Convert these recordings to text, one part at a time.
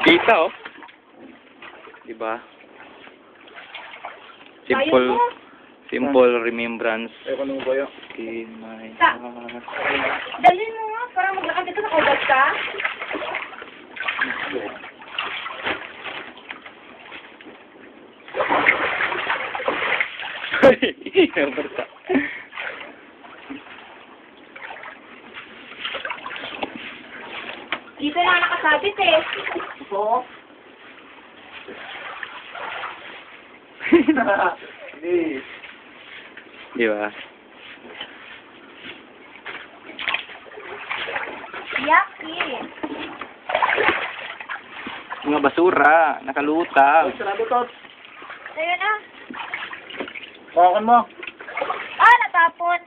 Kita, oh. Diba? Simple remembrance. Ay, kung ano ba yun? In my Ta. heart. Dalhin mo nga, para maglakad dito sa kaubat ka. Berta. Dito na nakasabit eh. Oo. Hindi. Diba? Yaki. Mga basura, nakalutang. Ay, sarado to. Ayun na. Hawakan mo. Ah, natapon.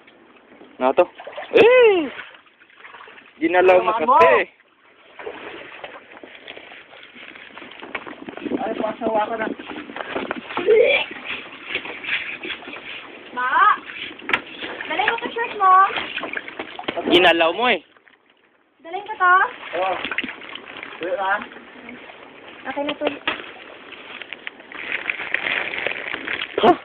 Ano to? Eh! Ginalaw mo Hawakan mo. kasi. Ay, pasawa ka na. Ma! Dalhin mo to shirt mo. Ginalaw mo eh. Dalhin ko to. Oo. Wait na. Okay na to. Huh?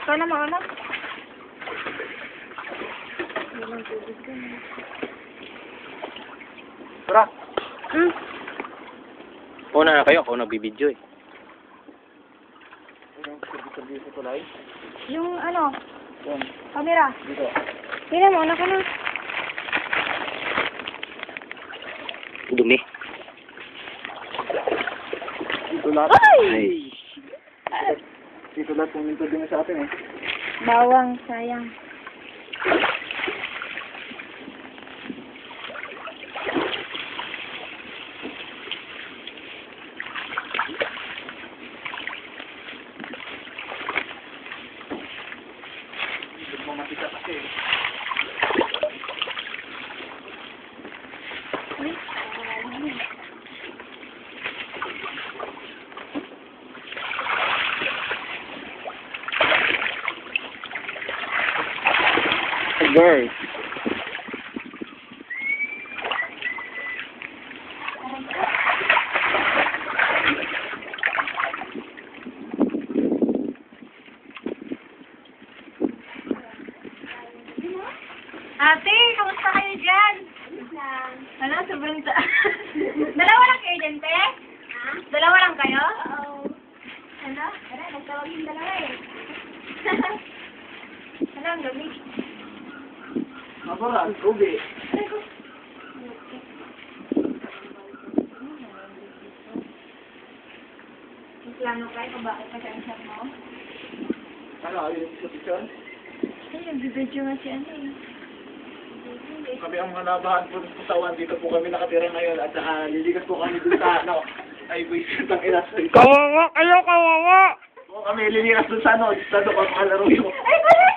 Ikaw na mauna. Tara. Una na kayo, ako nagbibideo eh. Sabi sa tulay. Yung ano, Yan. camera. Dito. Tingnan mo, una ka na. Dumi. Dito lahat. Ay! Dito lahat pumunta din sa atin eh. Bawang, sayang. Dito mo makita kasi eh. Girl. Ate, kamusta kayo dyan? Ano, sobrang Dalawa lang kayo dyan, te? Ha? Dalawa lang kayo? Oo. Ano? Ano, nagtawag yung dalawa eh. Ano, ang gabi? Mabara, ubi. May plano kayo kung bakit pa siya ang shop mo? Ano, ayun sa picture? Ay, nagbibidyo nga si ano eh. Kami ang mga nabahan po sa Pusawan. Dito po kami nakatira ngayon at liligas po kami dun sa ano. Ay, buisit ang ilas. Kawawa kayo, kawawa! Po kami liligas dun sa ano. Sa doon makalaro yung Ay, wala!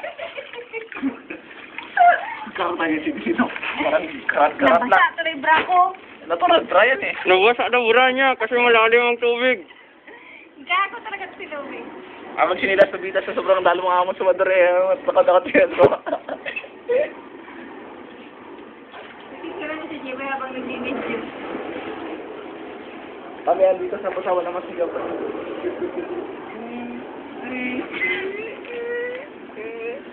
karoon tayo sino. Parang karat-karat na. Nabasa, tuloy bra ko. Natural, try yan eh. Nabasa na bura niya kasi malalim ang tubig. Gago talaga si Louie. Amang sinilas na bita sa sobrang dalo mga amon sa madre. At nakadakat yan. Picture niya si Jimmy habang nagbibidyo. Kami yan dito sa Pusawan na masigaw.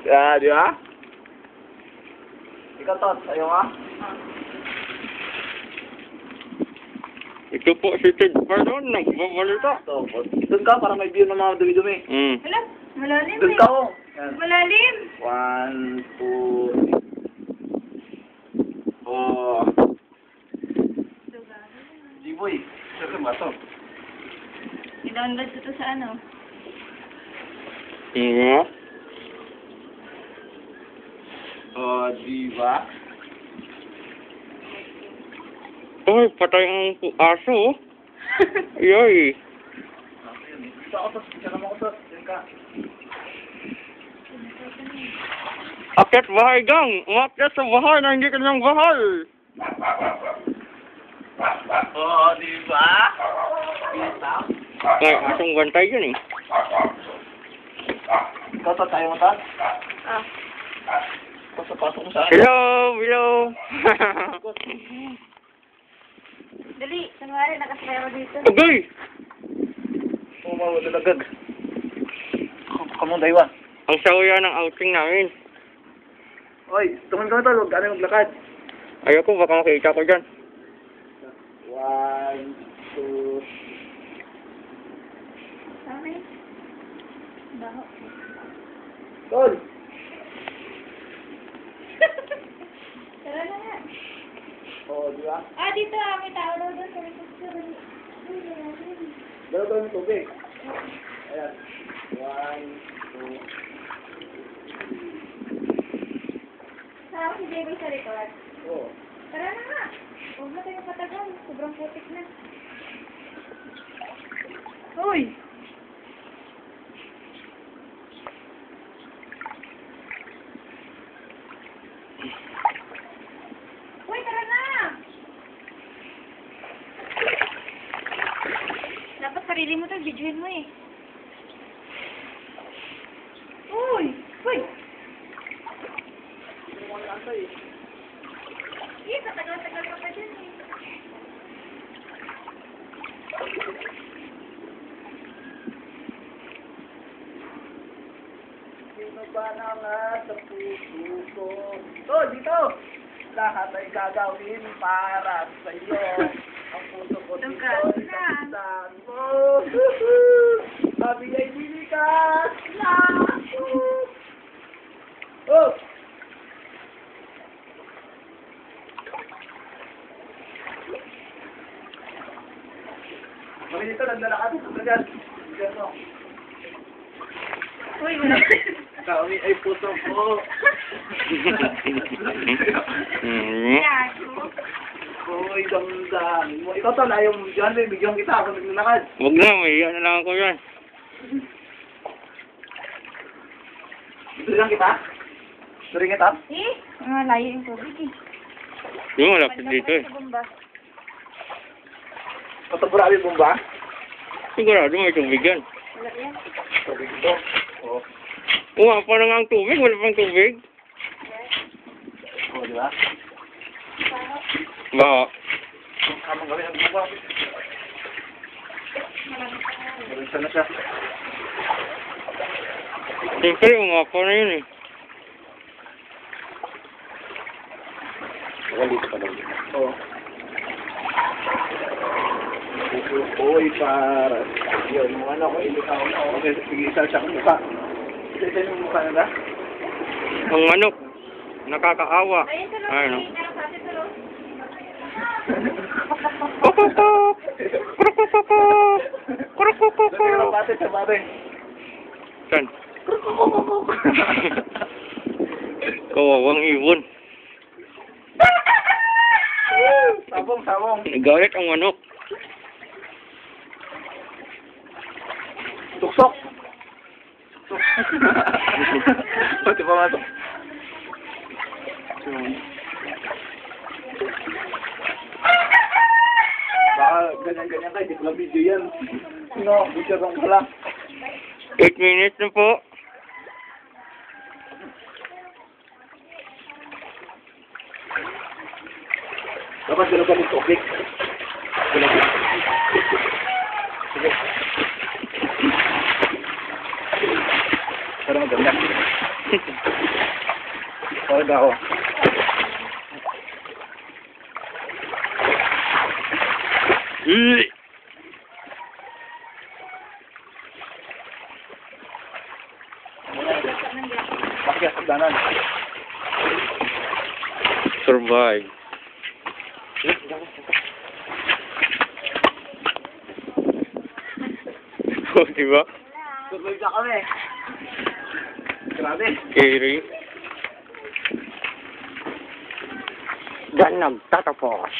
Di ba? Ikaw, Tot, ayaw nga? Ito po si Ted Pardon, nagbabalita. So, doon ka para may view ng mga dumi-dumi. Wala, malalim Doon eh. ka, oh. Yan. Malalim. 1, 2, oh. G-boy, saan ba ito? I-download ko to sa ano. Nga. Oh, diba? Ay, patay ang aso. Yoy. Ito ako, Tot. Diyan naman ako, Tot. Diyan ka. Akyat bahay gang. Umakyat sa bahay na hindi kanyang bahay. Oh, diba? Kita? Ay, asong bantay yun eh. Ikaw, Tot. Ayaw mo, Tot? Ah. Pasok mo sa akin. Hello, hello. Dali, kunwari, nakasabay ako dito. Agay! Umawa dalagag. Kamong daywa. Ang sayo ng outing namin. Oy, tungan ka na tol, huwag ka na maglakad. Ayoko, baka makita ko dyan. 1, 2, Okay. Baho. tol! Tara na nga. Oo, di ba? Dito may tao daw doon. Sabi ko, Dalaw tayo ng tubig. Ayan. 1, 2. Saan si Baby sa likod? Oo. Tara na nga. Huwag na tayo patagal. Sobrang putik na. Uy! Uy, tara na! Dapat sarili mo to, videoin mo eh. Uy! Uy! Eh, katagal-tagal ka pa dyan eh. Sino ba nangat sa puso ko? Tol, dito! Lahat ay gagawin para sa iyo. Ang puso ko dito Tungkol ay na. kapitan mo. Sabi ay bili ka! Oh! Kami dito, nagdala ka dito. Ganyan. Ganyan. Uy, wala. Kami ay puso ko. Yago. Hoy, damdamin mo. Ikaw tol, ayaw mo dyan. Bigyan kita ako nagnanakad. Huwag na, may ano lang ako yan. Dito lang kita? Dito rin kita? Eh, layo yung tubig eh. Di mo malapit dito eh. Sa bomba. Matapurami mo ba? Sigurado may tubig yan. Wala yan. Sabi ko. Oo. Umapa na nga ang tubig, wala pang tubig. Oo, di ba? Ba, Kamang gawin ang buwa. Marinsa na siya. siyempre umapa na yun eh. Wali ka lang. Oo. Uy, para. Yun, mga ano ko, ilikaw na ako. Okay, sige, isa siya kong mukha. Isa yung mukha na ba? Ang manok, nakakaawa. Ayun sa loob. Ayun. Meron sa atin sa loob. Kukuku! Kukukuku! Kukukuku! Pero pati sa bate. Saan? Kawawang ibon. Sabong. Galit ang manok. Tuksok. Pati pa matok. Baka ganyan-ganyan kayo, di ko lang video yan. No, video kang pala. 8 minutes na po. Dapat gano'n ka ng topic. Sige. Parang maganda. Parang ako. Pakyat sa danan. Survive. Oh, diba? Survive na kami. Grabe. Scary. Diyan nagtatapos.